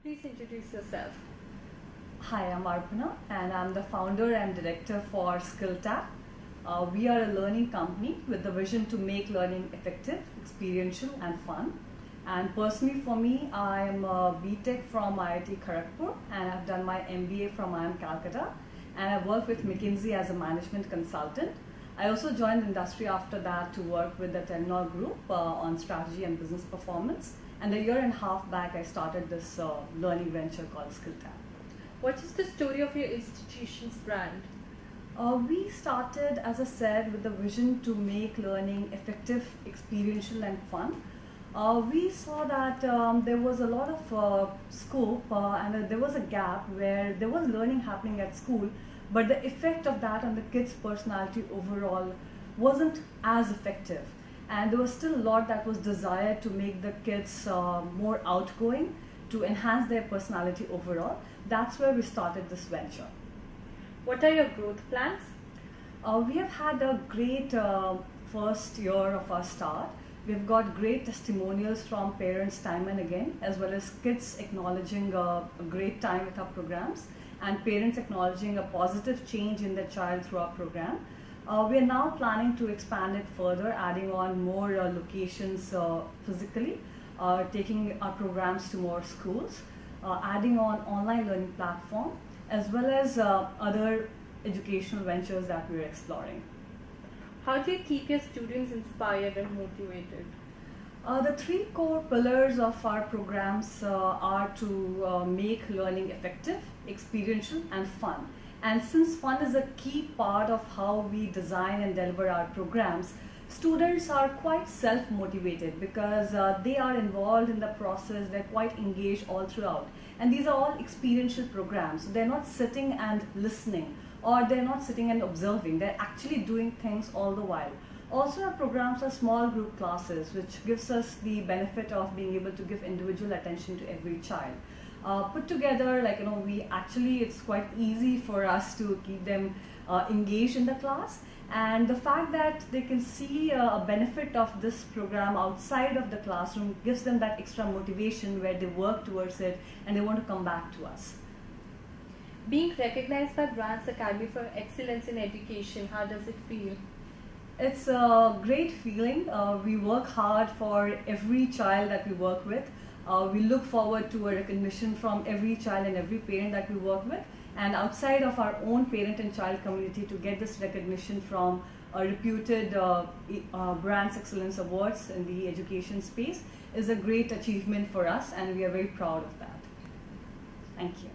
Please introduce yourself. Hi, I'm Arpana and I'm the founder and director for SkillTap. We are a learning company with the vision to make learning effective, experiential and fun. And personally for me, I am a BTech from IIT Kharagpur and I've done my MBA from IIM Calcutta, and I work with McKinsey as a management consultant. I also joined the industry after that to work with the Telenor Group on strategy and business performance. And a year and a half back, I started this learning venture called SkillTap. What is the story of your institution's brand? We started, as I said, with the vision to make learning effective, experiential and fun. We saw that there was a lot of scope and there was a gap where there was learning happening at school, but the effect of that on the kids' personality overall wasn't as effective. And there was still a lot that was desired to make the kids more outgoing, to enhance their personality overall. That's where we started this venture. What are your growth plans? We have had a great first year of our start. We've got great testimonials from parents time and again, as well as kids acknowledging a great time with our programs and parents acknowledging a positive change in their child through our program. We are now planning to expand it further, adding on more locations physically, taking our programs to more schools, adding on online learning platform, as well as other educational ventures that we are exploring. How do you keep your students inspired and motivated? The three core pillars of our programs are to make learning effective, experiential and fun. And since fun is a key part of how we design and deliver our programs, students are quite self-motivated because they are involved in the process, they're quite engaged all throughout. And these are all experiential programs. They're not sitting and listening, or they're not sitting and observing, they're actually doing things all the while. Also, our programs are small group classes, which gives us the benefit of being able to give individual attention to every child. Put together, it's quite easy for us to keep them engaged in the class. And the fact that they can see a benefit of this program outside of the classroom gives them that extra motivation where they work towards it and they want to come back to us. Being recognized by Brands Academy for excellence in education, how does it feel? It's a great feeling. We work hard for every child that we work with. We look forward to a recognition from every child and every parent that we work with. And outside of our own parent and child community, to get this recognition from a reputed Brands Excellence Awards in the education space is a great achievement for us, and we are very proud of that. Thank you.